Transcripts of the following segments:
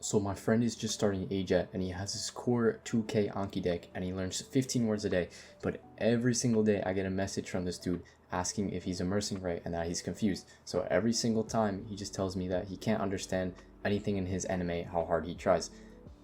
So my friend is just starting AJET and he has his core 2K Anki deck and he learns 15 words a day. But every single day I get a message from this dude asking if he's immersing right and that he's confused. So every single time he just tells me that he can't understand anything in his anime, how hard he tries.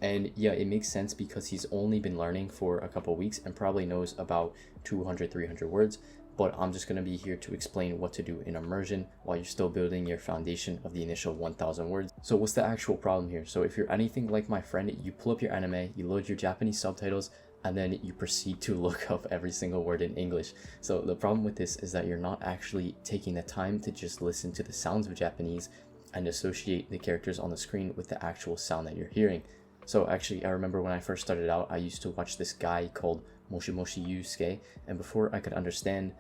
And yeah, it makes sense because he's only been learning for a couple weeks and probably knows about 200, 300 words. But I'm just going to be here to explain what to do in immersion while you're still building your foundation of the initial 1000 words. So what's the actual problem here? So if you're anything like my friend, you pull up your anime, you load your Japanese subtitles, and then you proceed to look up every single word in English. So the problem with this is that you're not actually taking the time to just listen to the sounds of Japanese and associate the characters on the screen with the actual sound that you're hearing. So actually, I remember when I first started out, I used to watch this guy called Moshi Moshi Yusuke, and before I could understand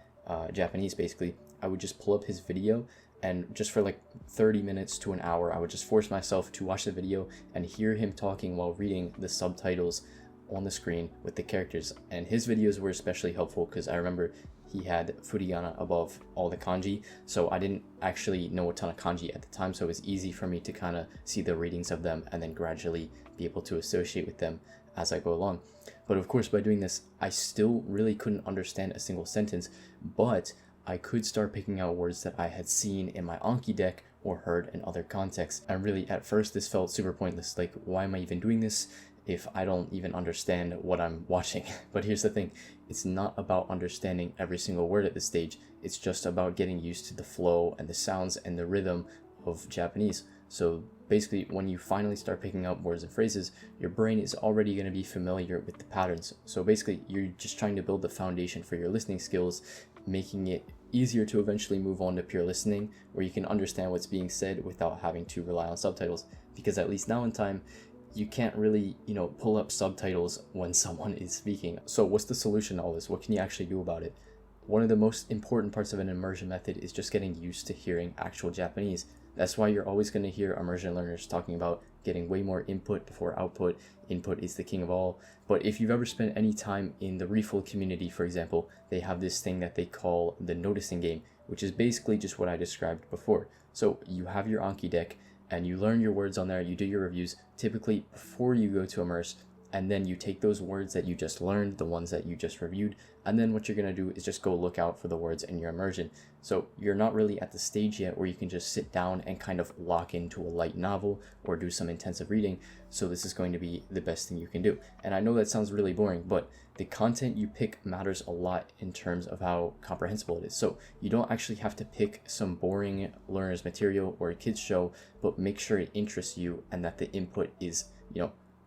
Japanese, basically, I would just pull up his video, and just for like 30 minutes to an hour, I would just force myself to watch the video and hear him talking while reading the subtitles on the screen with the characters. And his videos were especially helpful because I remember he had furigana above all the kanji, so I didn't actually know a ton of kanji at the time, so it was easy for me to kind of see the readings of them and then gradually be able to associate with them as I go along. But of course, by doing this, I still really couldn't understand a single sentence, but I could start picking out words that I had seen in my Anki deck or heard in other contexts. And really, at first, this felt super pointless. Like, why am I even doing this if I don't even understand what I'm watching? But here's the thing, it's not about understanding every single word at this stage. It's just about getting used to the flow and the sounds and the rhythm of Japanese. So basically, when you finally start picking up words and phrases, your brain is already going to be familiar with the patterns. So basically, you're just trying to build the foundation for your listening skills, making it easier to eventually move on to pure listening, where you can understand what's being said without having to rely on subtitles. Because at least now in time, you can't really, pull up subtitles when someone is speaking. So what's the solution to all this? What can you actually do about it? One of the most important parts of an immersion method is just getting used to hearing actual Japanese. That's why you're always going to hear immersion learners talking about getting way more input before output. Input is the king of all. But if you've ever spent any time in the refill community, for example, they have this thing that they call the noticing game, which is basically just what I described before. So you have your Anki deck and you learn your words on there, you do your reviews, typically before you go to immerse, and then you take those words that you just learned, the ones that you just reviewed, and then what you're going to do is just go look out for the words in your immersion. So you're not really at the stage yet where you can just sit down and kind of lock into a light novel or do some intensive reading. So this is going to be the best thing you can do. And I know that sounds really boring, but the content you pick matters a lot in terms of how comprehensible it is. So you don't actually have to pick some boring learner's material or a kid's show, but make sure it interests you and that the input is,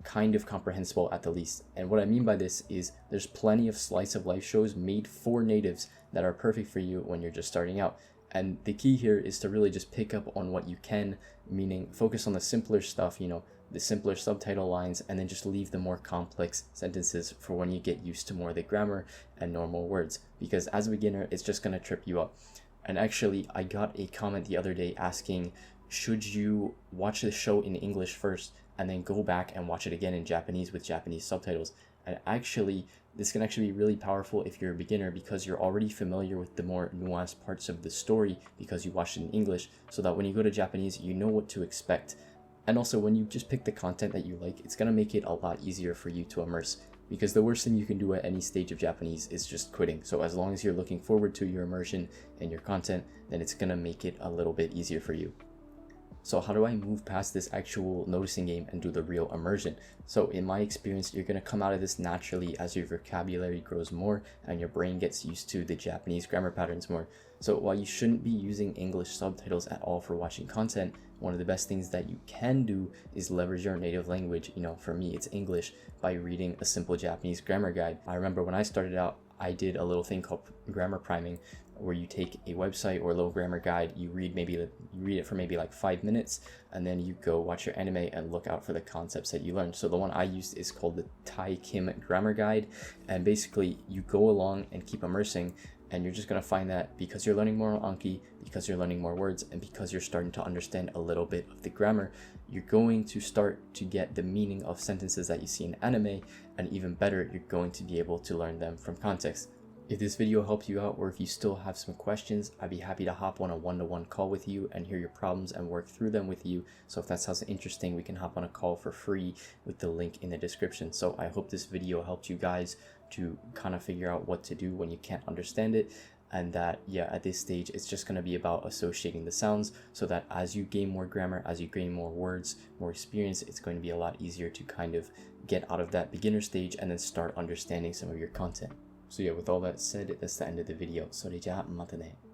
kind of comprehensible at the least. And what I mean by this is there's plenty of slice of life shows made for natives that are perfect for you when you're just starting out. And the key here is to really just pick up on what you can, meaning focus on the simpler stuff, the simpler subtitle lines, and then just leave the more complex sentences for when you get used to more of the grammar and normal words. Because as a beginner, it's just going to trip you up. And actually, I got a comment the other day asking, should you watch the show in English first and then go back and watch it again in Japanese with Japanese subtitles? And actually, this can actually be really powerful if you're a beginner because you're already familiar with the more nuanced parts of the story because you watched it in English, so that when you go to Japanese, you know what to expect. And also, when you just pick the content that you like, it's going to make it a lot easier for you to immerse. Because the worst thing you can do at any stage of Japanese is just quitting. So as long as you're looking forward to your immersion and your content, then it's going to make it a little bit easier for you. So how do I move past this actual noticing game and do the real immersion? So in my experience, you're going to come out of this naturally as your vocabulary grows more and your brain gets used to the Japanese grammar patterns more. So while you shouldn't be using English subtitles at all for watching content, one of the best things that you can do is leverage your native language. For me, it's English, by reading a simple Japanese grammar guide. I remember when I started out, I did a little thing called grammar priming, where you take a website or a little grammar guide, you read it for maybe like 5 minutes, and then you go watch your anime and look out for the concepts that you learned. So the one I used is called the Tai Kim Grammar Guide, and basically you go along and keep immersing, and you're just going to find that because you're learning more on Anki, because you're learning more words, and because you're starting to understand a little bit of the grammar, you're going to start to get the meaning of sentences that you see in anime, and even better, you're going to be able to learn them from context. If this video helped you out, or if you still have some questions, I'd be happy to hop on a one-to-one call with you and hear your problems and work through them with you. So if that sounds interesting, we can hop on a call for free with the link in the description. So I hope this video helped you guys to kind of figure out what to do when you can't understand it. And that, yeah, at this stage, it's just going to be about associating the sounds, so that as you gain more grammar, as you gain more words, more experience, it's going to be a lot easier to kind of get out of that beginner stage and then start understanding some of your content. So yeah, with all that said, that's the end of the video. それじゃあまたね。